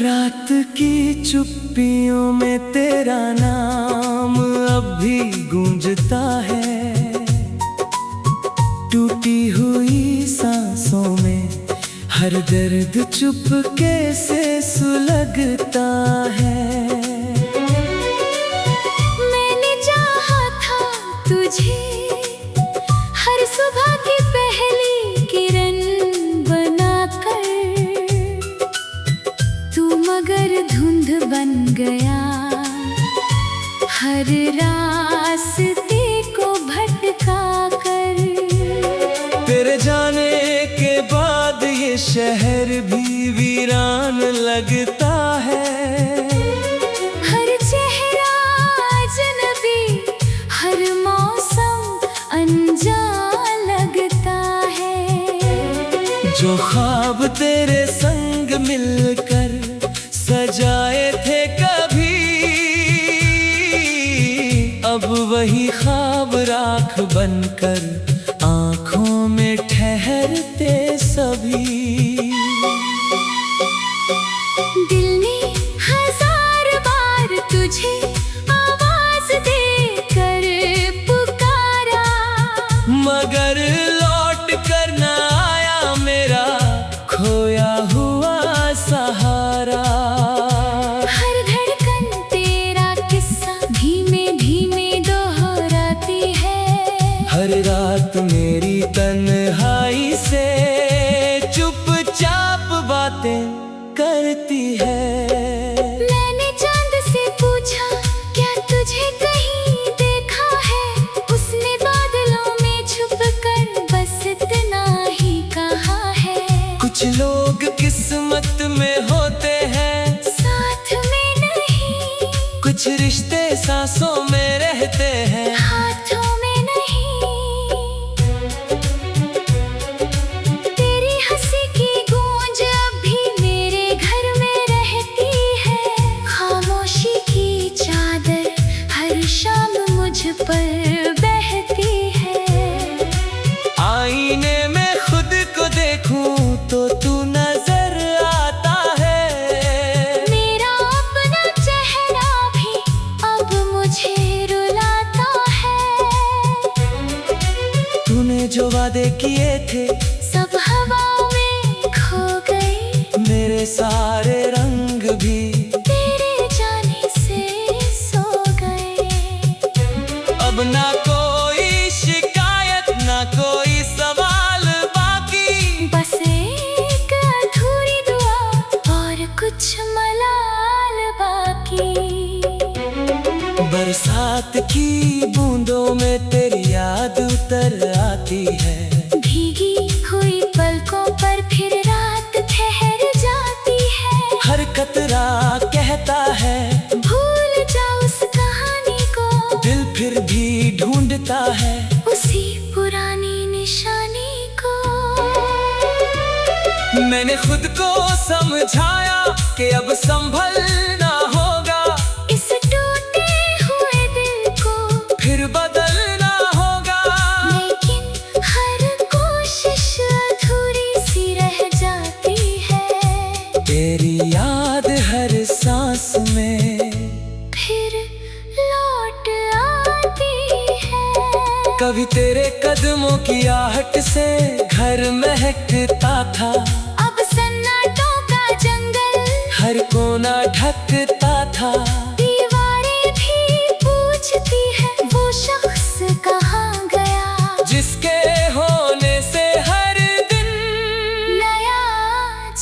रात की चुप्पियों में तेरा नाम अब भी गूंजता है। टूटी हुई सांसों में हर दर्द चुपके से सुलगता है। मैंने चाहा था तुझे हर सुबह की पहली किरण बनाकर, तू मगर धुंध बन गया हर रास्ते को भटका कर। तेरे जाने के बाद ये शहर भी वीरान लगता है। हर चेहरा अजनबी, हर मौसम अनजान लगता है। जो ख्वाब तेरे संग मिलकर सजाए थे कभी, अब वही ख्वाब राख बनकर आँखों में ठहरते सभी। दिल ने हजार बार तुझे आवाज देकर पुकारा, मगर लौट कर न आया मेरा खोया हुआ सहारा। हर धड़कन तेरा किस्सा धीमे धीमे दोहराती है। हर रात मेरी तन्हाई से चुपचाप बातें करती है। मैंने चांद से पूछा क्या तुझे कहीं देखा है, उसने बादलों में छुपकर बस इतना ही कहा है। कुछ लोग किस्मत में होते हैं, साथ में नहीं, कुछ रिश्ते सांसों में रहते हैं, हाथों में नहीं। तेरी हंसी की गूंज अब भी मेरे घर में रहती है। खामोशी की चादर हर शाम मुझ पर बहती है। आईने में खुद को देखूं तो तू नजर आता है। मेरा अपना चेहरा भी अब मुझे रुलाता है। तूने जो वादे किए थे सब हवाओं में खो गए, मेरे सारे रंग भी तेरे जाने से सो गए। अब ना कोई शिकायत ना कोई सवाल बाकी, बस एक अधूरी दुआ और कुछ मलाल बाकी। बरसात की बूंदों में तेरी याद उतर आती है। भीगी हुई पलकों पर फिर रात ठहर जाती है। हर कतरा कहता है भूल जा उस कहानी को, दिल फिर भी ढूंढता है उसी पुरानी निशानी को। मैंने खुद को समझाया कि अब संभलना होगा, इस टूटे हुए दिल को फिर बदलना होगा। लेकिन हर कोशिश अधूरी सी रह जाती है। तेरी याद हर सांस में फिर लौट आती है। कभी तेरे कदमों की आहट से घर महकता था, अब सन्नाटों का जंगल हर कोना ढकता था। दीवारें भी पूछती है वो शख्स कहाँ गया, जिसके होने से हर दिन नया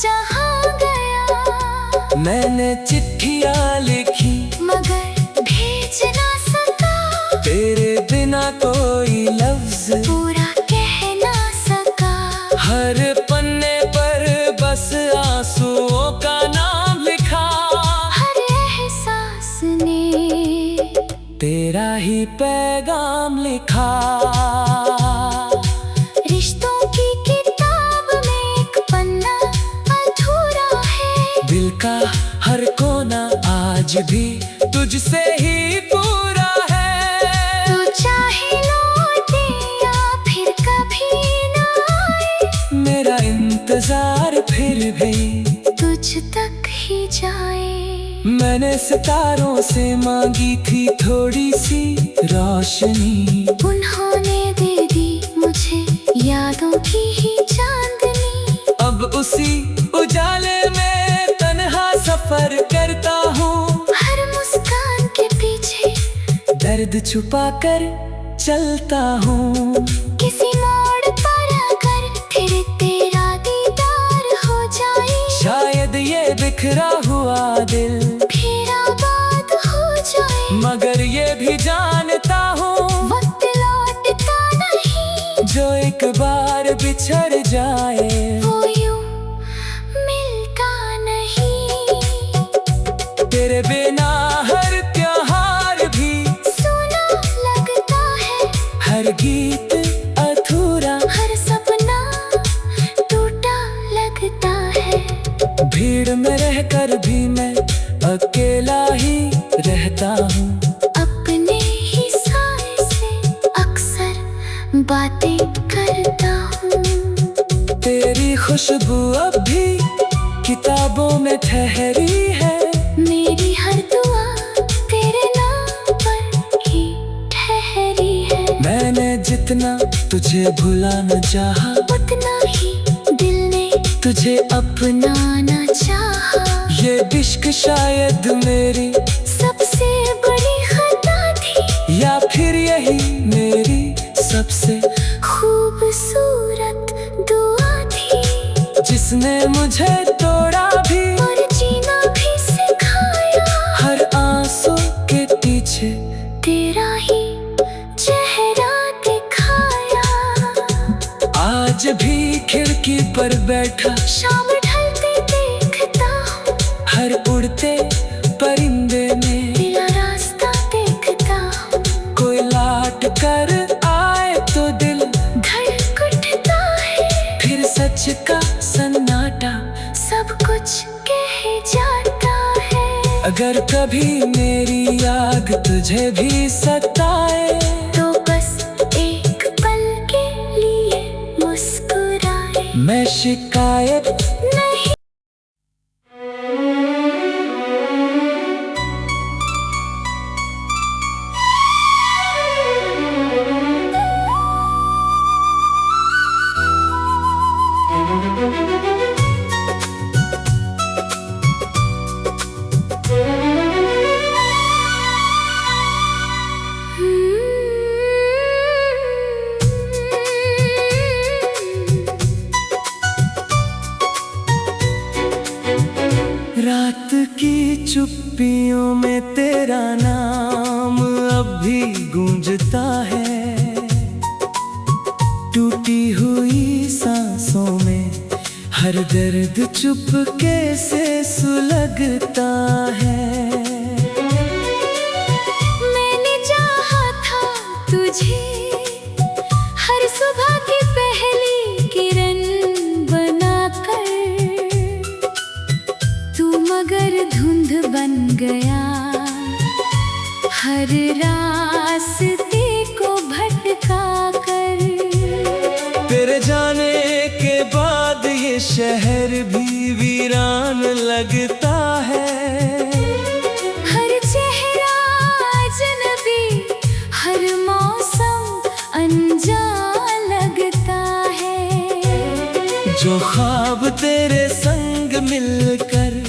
जहाँ गया। मैंने चिट्ठियाँ लिखी मगर भेज ना सका, तेरे बिना कोई लफ्ज पूरा कह ना सका। हर पन्ने पर बस आंसुओं का नाम लिखा। हर एहसास ने तेरा ही पैगाम लिखा। रिश्तों की किताब में एक पन्ना अधूरा है। दिल का हर कोना आज भी तुझसे ही पूरा है। तू चाहे लौटे या फिर कभी ना आए, मेरा इंतजार फिर भी तुझ तक ही जाए। मैंने सितारों से मांगी थी थोड़ी सी रोशनी, उन्होंने दे दी मुझे यादों की ही चांदनी। अब उसी उजाले में तन्हा सफर करता हूँ, हर मुस्कान के पीछे दर्द छुपा कर चलता हूँ। किसी मोड़ पर अगर फिर तेरा दीदार हो जाए, शायद ये बिखरा हुआ दिल फिर आबाद हो जाए। मगर ये भी जानता हूँ वक्त लौटता नहीं, जो एक बार बिछड़ जाए वो यूं मिलता नहीं। तेरे बिना हर त्योहार भी सुना लगता है, हर गीत अधूरा, हर सपना टूटा लगता है। भीड़ में रहकर भी मैं अकेला ही रहता हूँ। अपने ही साए से अक्सर बातें करता हूँ। तेरी खुशबू अब भी किताबों में ठहरी है, मेरी हर दुआ तेरे नाम पर ही ठहरी है। मैंने जितना तुझे भुलाना चाहा, उतना ही दिल ने तुझे अपनाना चाहा। ये इश्क शायद मेरी सबसे बड़ी खता थी, या फिर यही मेरी सबसे खूबसूरत दुआ थी, जिसने मुझे तोड़ा भी और जीना भी सिखाया। हर आंसू के पीछे तेरा ही चेहरा दिखाया। आज भी खिड़की पर बैठा शाम ढलते देखता हूँ, हर उड़ते परिंदे में तेरा रास्ता देखता हूँ। कोई लाट कर आए तो दिल धड़क उठता है, फिर सच का सन्नाटा सब कुछ कह जाता है। अगर कभी मेरी याद तुझे भी सताए, तो बस एक पल के लिए मुस्कुराए। मैं शिकायत नहीं रात की चुप्पियों में तेरा नाम अब भी गूंजता है। टूटी हुई सांसों में हर दर्द चुपके से सुलगता है। मैंने चाहा था तुझे हर सुबह की पहली किरण बनाकर, तू मगर धुंध बन गया, हर रास्ते को भटका कर। तेरे जाने के बाद ये शहर भी वीरान लगता है। हर चेहरा अजनबी, हर मौसम अनजान लगता है। जो ख्वाब तेरे संग मिलकर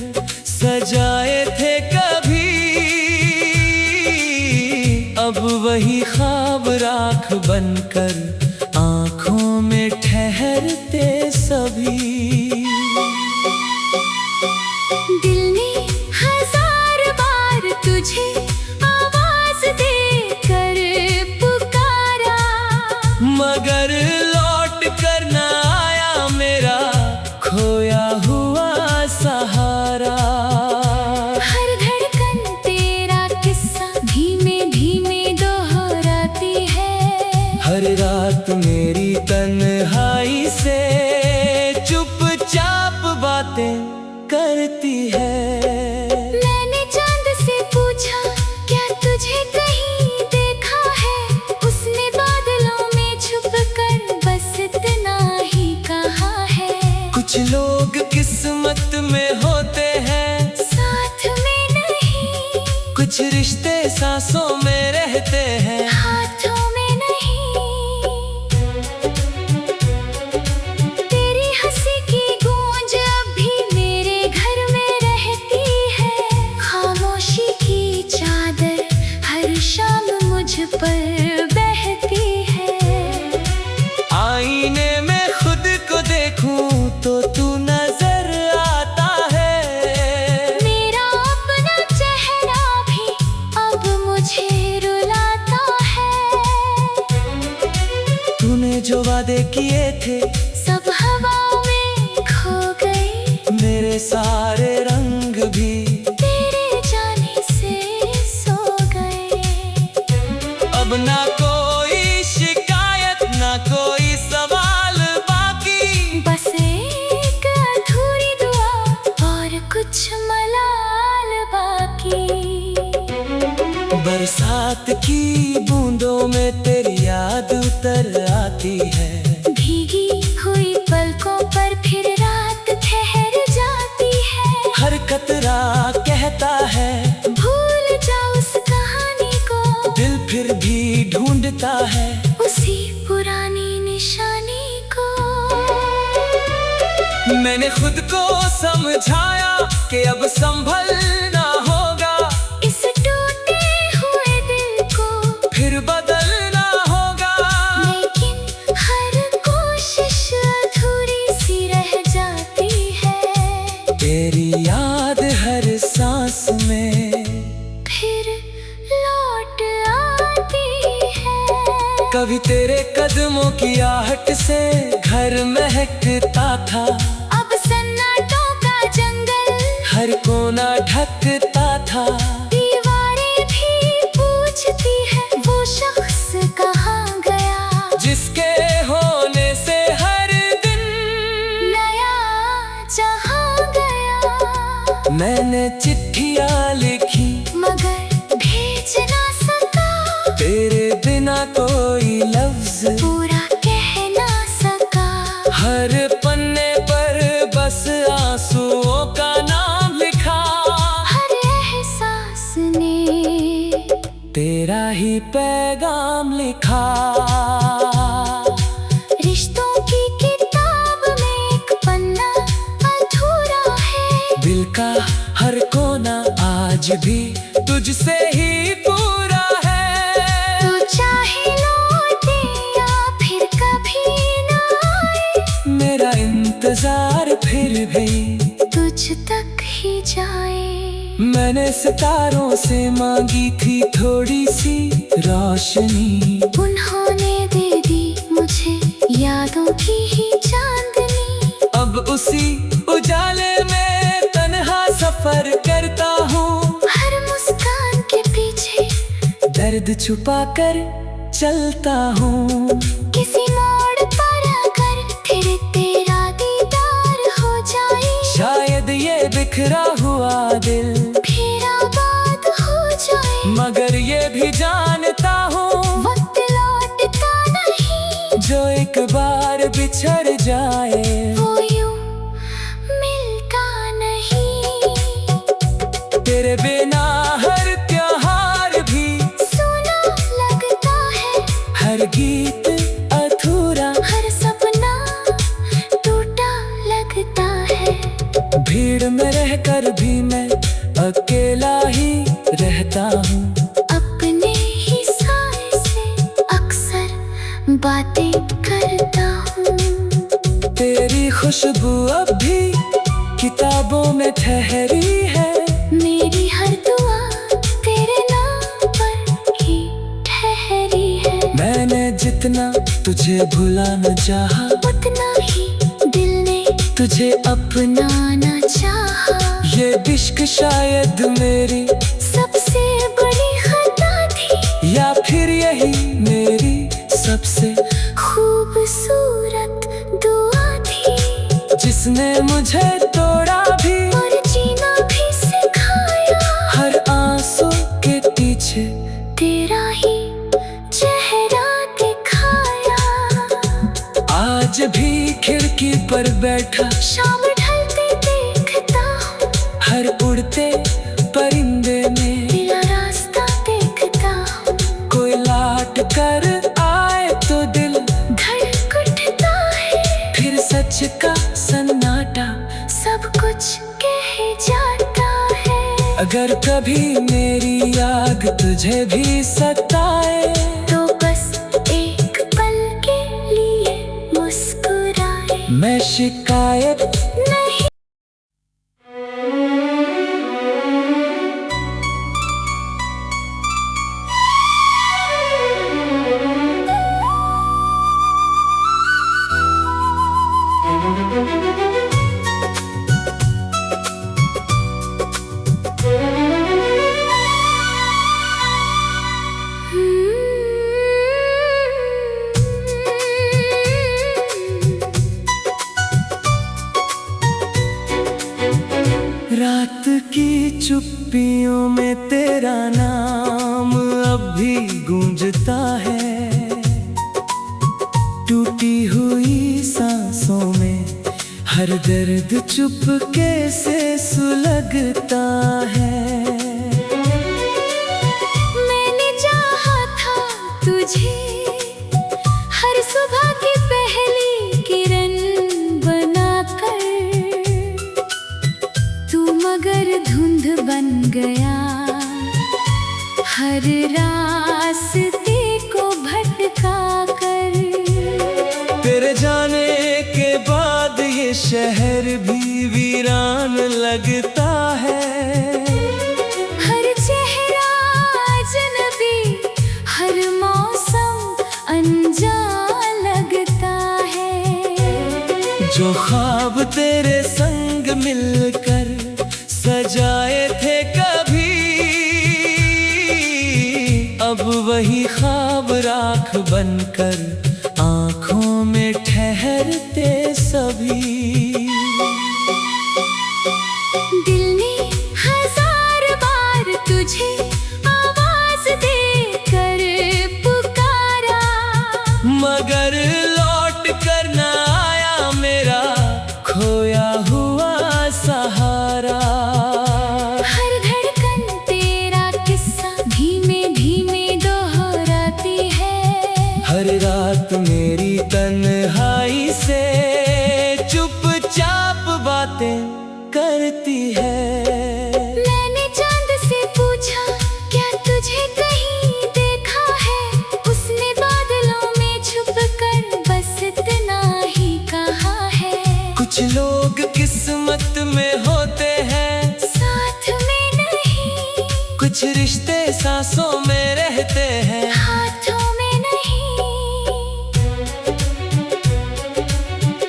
सजाए थे कभी, अब वही ख्वाब राख बनकर आँखों में ठहरते सभी। दिल ने हजार बार तुझे आवाज देकर पुकारा, मगर लौट कर न आया मेरा खोया हुआ सहारा। हर धड़कन तेरा किस्सा धीमे धीमे दोहराती है। हर रात मेरी तन्हाई से चुपचाप बातें करती है। मैंने चांद से पूछा क्या तुझे कहीं देखा है, उसने बादलों में छुप कर बस इतना ही कहा है। कुछ लोग किस्मत में होते हैं कुछ रिश्ते सांसों में रहते हैं, हाथों में नहीं। तेरी हंसी की गूंज अब भी मेरे घर में रहती है। खामोशी की चादर हर शाम मुझ पर बहती है। आईने में खुद को देखूं तो तू नजर आता है। मेरा अपना चेहरा भी अब मुझे रुलाता है। तूने जो वादे किए थे सब हवाओं में खो गए। मेरे सारे रंग भी तेरे जाने से सो गए। अब ना कोई शिकायत ना कोई सवाल बाकी, बस एक अधूरी दुआ और कुछ मलाल बाकी। बरसात की बूंदों में तेरी याद उतर आती है। भीगी हुई पलकों पर फिर रात ठहर जाती है। हर कतरा कहता है भूल जा उस कहानी को। दिल फिर भी ढूंढता है उसी पुरानी निशानी को। मैंने खुद को समझाया कि अब संभलना होगा। इस टूटे हुए दिल को फिर बदलना होगा। लेकिन हर कोशिश अधूरी सी रह जाती है। तेरी याद हर सांस में फिर लौट आती है। कभी तेरे कदमों की आहट से घर महकता था। अब सन्नाटों का जंगल हर कोना ढकता था। दीवारें भी पूछती है वो शख्स कहाँ गया। जिसके होने से हर दिन नया जहाँ गया। मैंने चिट्ठियाँ लिखी मगर भेज ना सका। तेरे बिना कोई लफ्ज पूरा कह ना सका। हर पन्ने पर बस आंसुओं का नाम लिखा। हर एहसास ने तेरा ही पैगाम लिखा। रिश्तों की किताब में एक पन्ना अधूरा है। दिल का हर कोना आज भी तुझसे ही पूरा है। तू चाहे लौटे या फिर कभी ना आए। मेरा इंतजार फिर भी तुझ तक ही जाए। मैंने सितारों से मांगी थी थोड़ी सी रोशनी। उन्होंने दे दी मुझे यादों की ही चांदनी। अब उसी उजाले में तन्हा सफर करता हूँ। हर मुस्कान के पीछे दर्द छुपा कर चलता हूँ। किसी मोड़ पर आकर फिर तेरा दीदार हो जाए। शायद ये बिखरा हुआ दिल फिर आबाद हो जाए। मगर ये भी जानता हूँ वक्त लौटता नहीं। जो एक बार बिछड़ जाए वो यूं मिलता नहीं। तेरे बिना हर त्योहार भी सुना लगता है। हर गीत अधूरा। हर सपना टूटा लगता है। भीड़ में रहकर भी मैं अकेला ही रहता हूँ। अपने ही साए से अक्सर बातें करता हूँ। तेरी खुशबू अब भी किताबों में ठहरी है। मेरी हर दुआ तेरे नाम पर ही ठहरी है। मैंने जितना तुझे भुलाना चाहा उतना ही दिल ने तुझे अपनाना चाहा। ये इश्क शायद मेरी सबसे बड़ी खता थी। या फिर यही मेरी सबसे खूबसूरत दुआ थी। जिसने मुझे तोड़ा भी और जीना भी सिखाया। हर आंसू के पीछे तेरा ही चेहरा दिखाया। आज भी खिड़की पर बैठा शाम ढलते देखता हूँ। हर उड़ते परिंदे में दिल रास अगर कभी मेरी याद तुझे भी सताए तो बस एक पल के लिए मुस्कुराए। मैं शिकायत नहीं। रात की चुप्पियों में तेरा नाम अब भी गूंजता है। टूटी हुई सांसों में हर दर्द चुपके से सुलगता है। मैंने चाहा था तुझे हर सुबह की पहली किरण बनाकर, तू मगर धुंध बन गया हर रास्ते को भटका कर। तेरे जाने के बाद ये शहर भी वीरान लगता है। हर चेहरा अजनबी, हर मौसम अनजान लगता है। जो ख्वाब तेरे संग मिलकर सजाए थे कभी, अब वही ख्वाब राख बनकर आँखों में ठहरते सभी। दिल ने हजार बार तुझे आवाज देकर पुकारा, मगर लौट कर न आया मेरा खोया हुआ सहारा। हर धड़कन तेरा किस्सा धीमे धीमे दोहराती है। हर रात मेरी तन्हाई से चुपचाप बातें करती है। मैंने चांद से पूछा क्या तुझे कहीं देखा है, उसने बादलों में छुपकर बस इतना ही कहा है। कुछ लोग किस्मत में होते हैं, साथ में नहीं, कुछ रिश्ते सांसों में रहते हैं। हाथों में नहीं।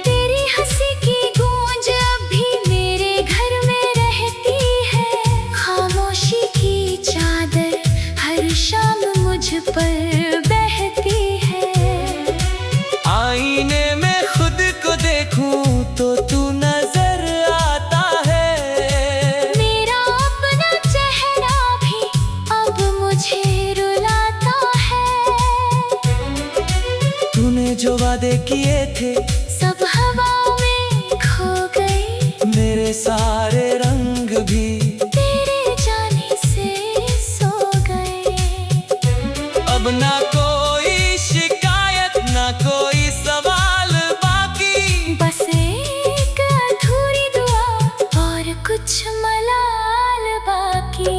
तेरी हंसी की गूंज अब भी मेरे घर में रहती है। खामोशी की चादर हर शाम मुझ पर बहती है। आईने में खुद को देखूं तो तू नजर आता है। मेरा अपना चेहरा भी अब मुझे रुलाता है। तूने जो वादे किए थे सब हवाओं में खो गए, मेरे सारे रंग भी तेरे जाने से सो गए। अब ना कोई शिकायत ना कोई सवाल बाकी, बस एक अधूरी दुआ और कुछ मलाल बाकी।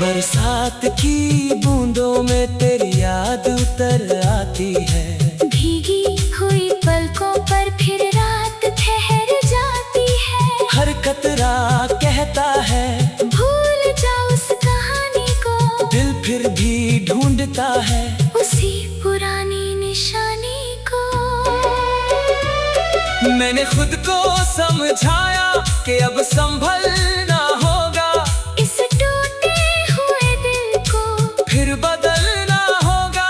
बरसात की बूंदों में तेरी याद उतर आती है। भीगी हुई पलकों पर फिर रात ठहर जाती है। हर कतरा कहता है भूल जा उस कहानी को, दिल फिर भी ढूंढता है उसी पुरानी निशानी को। मैंने खुद को समझाया कि अब संभलना होगा, इस टूटे हुए दिल को फिर बदलना होगा।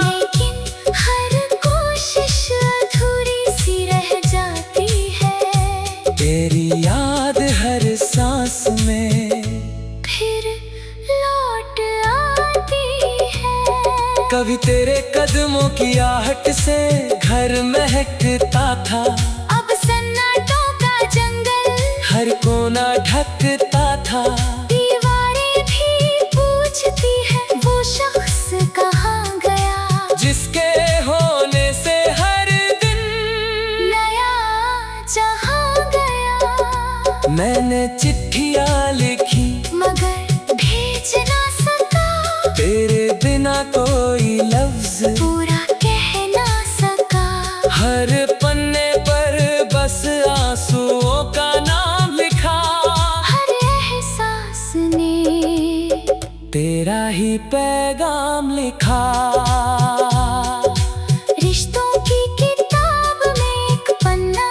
लेकिन हर कोशिश अधूरी सी रह जाती है। तेरी याद हर सांस में फिर लौट आती है। कभी तेरे कदमों की आहट से घर महकता था, अब सन्नाटों का जंगल हर कोना ढकता था। दीवारें भी पूछती है वो शख्स कहाँ गया, जिसके होने से हर दिन नया जहाँ गया। मैंने चिट्ठियाँ लिखी मगर भेज ना सका, तेरे बिना कोई लफ्ज पूरा कह ना सका। हर पन्ने पर बस आंसुओं का नाम लिखा, हर एहसास ने तेरा ही पैगाम लिखा। रिश्तों की किताब में एक पन्ना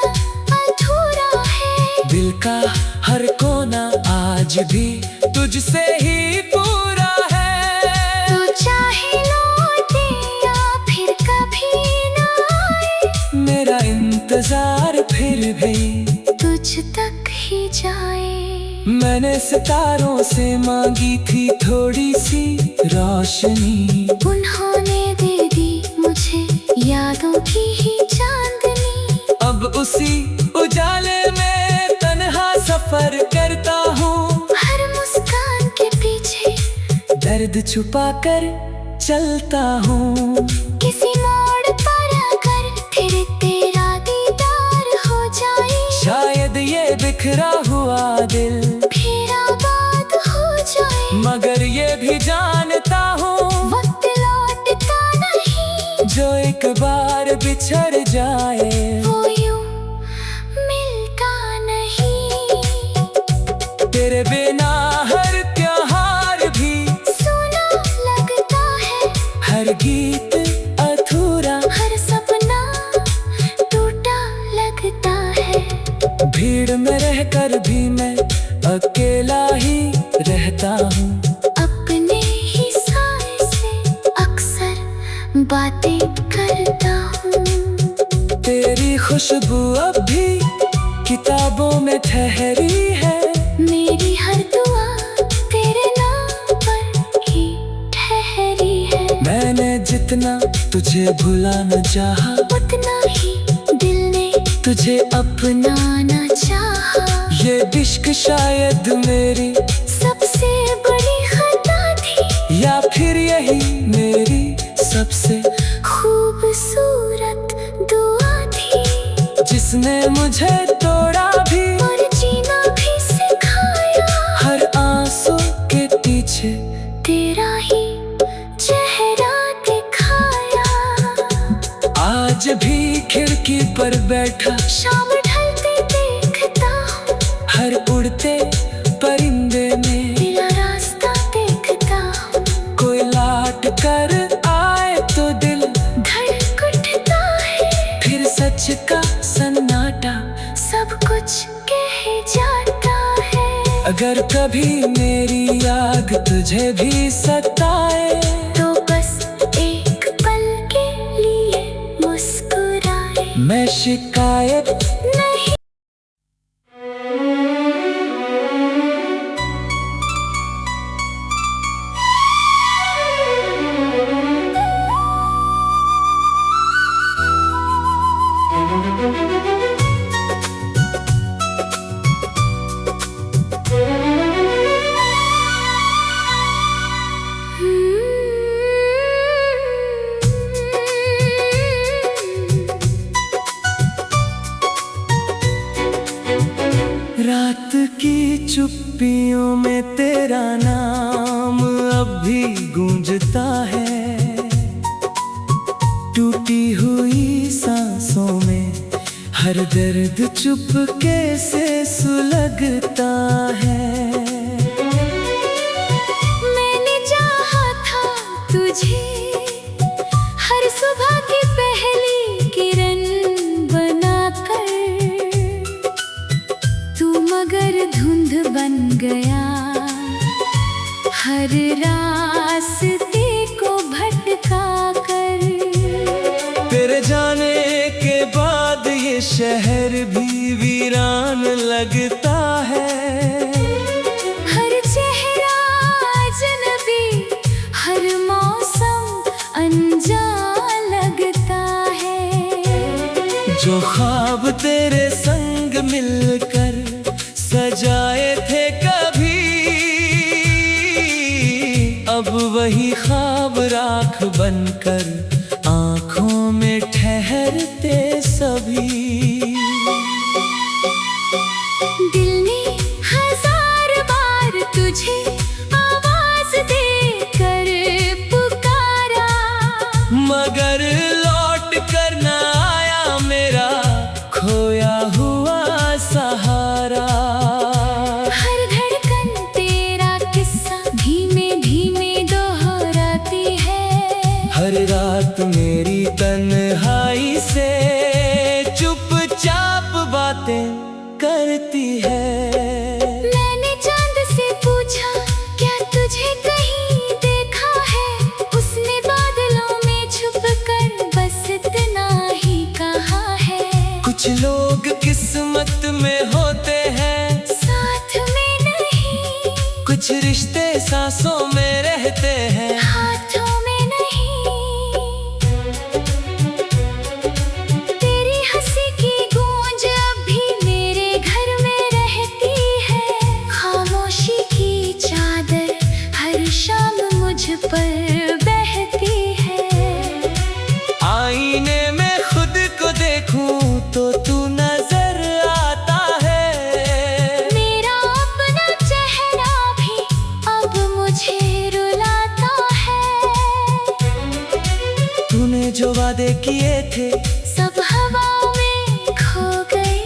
अधूरा है, दिल का हर कोना आज भी तुझसे ही पूरा है। तू चाहे लौटे या फिर कभी ना आए, मेरा इंतजार फिर भी तुझ तक ही जाए। मैंने सितारों से मांगी थी थोड़ी सी रोशनी, उन्होंने दे दी मुझे यादों की ही चांदनी। अब उसी उजाले में तन्हा सफर करता हूँ, हर मुस्कान के पीछे दर्द छुपा कर चलता हूँ। किसी मोड़ पर अगर फिर तेरा दीदार हो जाए, शायद ये बिखरा हुआ दिल फिर आबाद हो जाए। मगर ये भी जानता हूँ वक्त लौटता नहीं, जो एक बार बिछड़ जाए वो यूं मिलता नहीं। तेरे बिना हर त्योहार भी सुना लगता है, हर गीत अधूरा, हर सपना टूटा लगता है। भीड़ में रहकर भी मैं अकेला ही रहता हूँ, अपने ही साए से अक्सर बातें करता हूँ। तेरी खुशबू अब भी किताबों में ठहरी है, मेरी हर दुआ तेरे नाम पर ही ठहरी है। मैंने जितना तुझे भुलाना चाहा, उतना ही दिल ने तुझे अपनाना चाहा। ये इश्क शायद मेरी सबसे बड़ी खता थी, या फिर यही मेरी सबसे खूबसूरत दुआ थी, जिसने मुझे तोड़ा भी और जीना भी सिखाया। हर आंसू के पीछे तेरा ही चेहरा दिखाया। आज भी खिड़की पर बैठा शाम ढलते देखता हूँ, हर उड़ते परिंदे में तेरा रास्ता देखता हूँ। कोई लाट कर आए तो दिल धड़क उठता है, फिर सच का सन्नाटा सब कुछ कह जाता है। अगर कभी मेरी याद तुझे भी सताए, तो बस एक पल के लिए मुस्कुराए। मैं शिकायत नहीं रात की चुप्पियों में तेरा नाम अब भी गूंजता है, टूटी हुई सांसों में हर दर्द चुपके से सुलगता है। मैंने चाहा था तुझे हर सुबह की पहली किरण बनाकर, तू मगर धुंध बन गया हर रास्ते को भटका कर। तेरे जाने के बाद ये शहर भी वीरान लगता है, हर चेहरा अजनबी, हर मौसम अनजान लगता है। जो ख्वाब तेरे संग मिलकर सजाए थे कभी, अब वही ख्वाब राख बनकर आँखों में ठहरते सभी। दिल ने तुझे आवाज देकर पुकारा, मगर लौट कर न आया मेरा खोया हुआ सहारा। हर धड़कन तेरा किस्सा धीमे धीमे दोहराती है, हर रात मेरी तन्हाई से चुपचाप बातें करती है। मैंने चांद से पूछा क्या तुझे कहीं देखा है, उसने बादलों में छुप कर बस इतना ही कहा है। कुछ लोग किस्मत में होते हैं, साथ में नहीं, कुछ रिश्ते सांसों में रहते हैं, हाथों में नहीं। तेरी हंसी की गूंज अब भी मेरे घर में रहती है, खामोशी की चादर हर शाम मुझ पर बहती है। आईने में खुद को देखूं तो तू नजर आता है, मेरा अपना चेहरा भी अब मुझे रुलाता है। तूने जो वादे किए थे सब हवाओं में खो गए,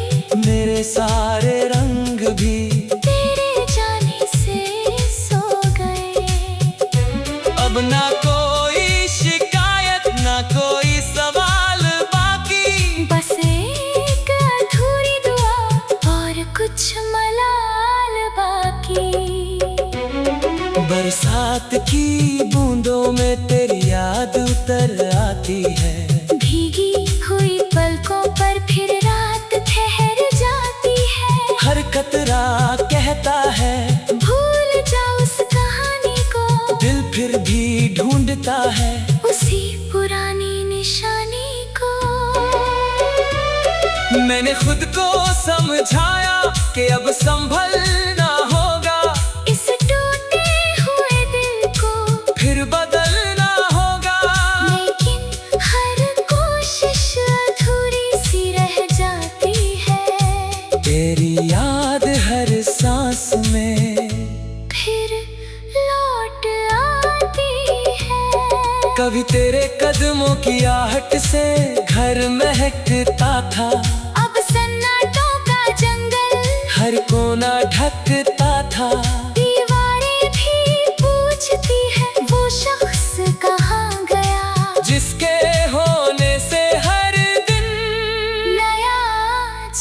मेरे सारे रंग भी तेरे जाने से सो गए। अब ना कोई शिकायत ना कोई सवाल बाकी, बस एक अधूरी दुआ और कुछ मलाल बाकी। बरसात की बूंदों में तेरी याद उतर आती है, भीगी हुई पलकों पर फिर रात ठहर जाती है। हर कतरा कहता है भूल जा उस कहानी को, दिल फिर भी ढूंढता है उसी पुरानी निशानी को। मैंने खुद को समझाया कि अब संभलना होगा, इस टूटे हुए दिल को फिर बदलना होगा। लेकिन हर कोशिश अधूरी सी रह जाती है, तेरी याद हर सांस में फिर लौट आती है। कभी तेरे कदमों की आहट से घर महकता था, अब सन्नाटों का जंगल हर कोना ढकता था। दीवारें भी पूछती है वो शख्स कहाँ गया, जिसके होने से हर दिन नया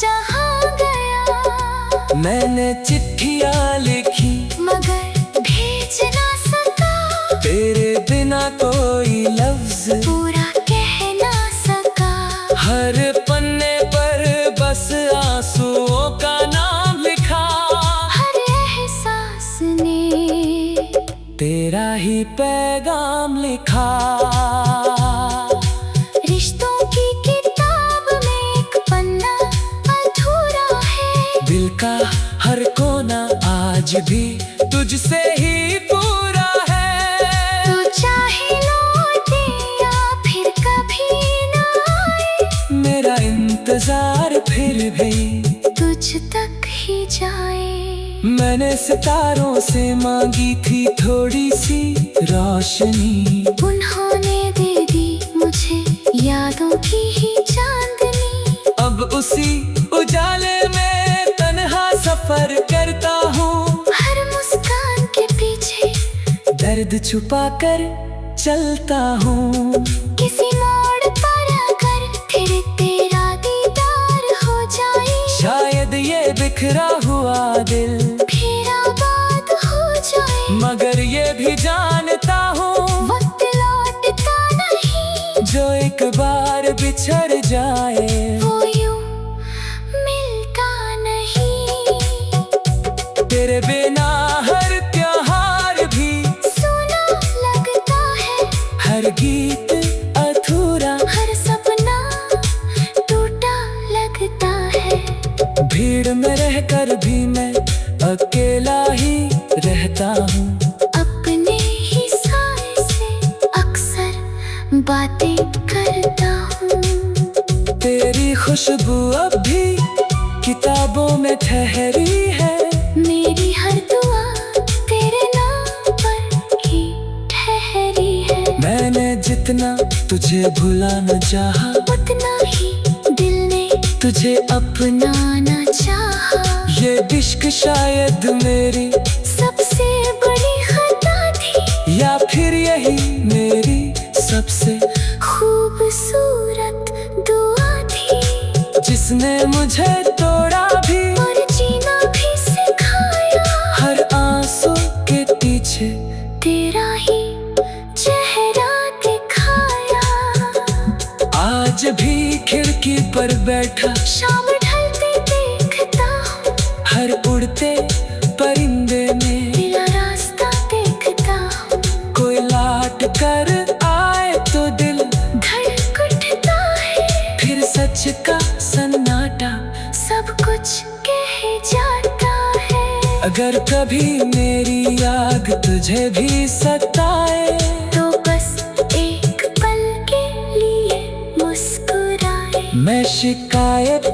जहाँ गया। मैंने चिट्ठियाँ लिखी मगर भेज ना सका, तेरे बिना कोई लफ्ज पूरा कह ना सका। हर पन्ने पर बस आंसुओं का नाम लिखा, हर एहसास ने तेरा ही पैगाम लिखा। रिश्तों की किताब में एक पन्ना अधूरा है, दिल का हर कोना आज भी तुझसे ही पूरा है। तू चाहे लौटे या फिर कभी ना आए, मेरा इंतजार फिर भी तुझ तक ही जाए। मैंने सितारों से मांगी थी थोड़ी सी रोशनी, उन्होंने दे दी मुझे यादों की ही चांदनी। अब उसी उजाले में तन्हा सफर करता हूँ, हर मुस्कान के पीछे दर्द छुपा कर चलता हूँ। किसी मोड़ पर अगर फिर तेरा दीदार हो जाए, शायद ये बिखरा हुआ दिल फिर आबाद हो जाए। मगर ये भी जानता हूँ वक्त लौटता नहीं, जो एक बार बिछड़ जाए वो यूं मिलता नहीं। तेरे बिना हर त्योहार भी सुना लगता है, हर गीत अधूरा, हर सपना टूटा लगता है। भीड़ में रहकर भी मैं अकेला ही रहता हूँ, अपने ही साए से अक्सर बातें करता हूँ। तेरी खुशबू अब भी किताबों में ठहरी है, मेरी हर दुआ जितना तुझे भुलाना चाहा, उतना ही दिल ने तुझे अपनाना चाहा। ये इश्क शायद मेरी सबसे बड़ी खता थी, या फिर यही मेरी सबसे खूबसूरत दुआ थी, जिसने मुझे तोड़ा भी और जीना भी सिखाया। हर आंसू के पीछे तेरा ही चेहरा दिखाया। आज भी खिड़की पर बैठा शाम ढलते देखता हूँ, हर उड़ते परिंदे में तेरा रास्ता देखता हूँ। कोई लाट कर आए तो दिल धड़क उठता है, फिर सच का सन्नाटा सब कुछ कह जाता है। अगर कभी मेरी आग तुझे भी सताए, तो बस एक पल के लिए मुस्कुराए। मैं शिकायत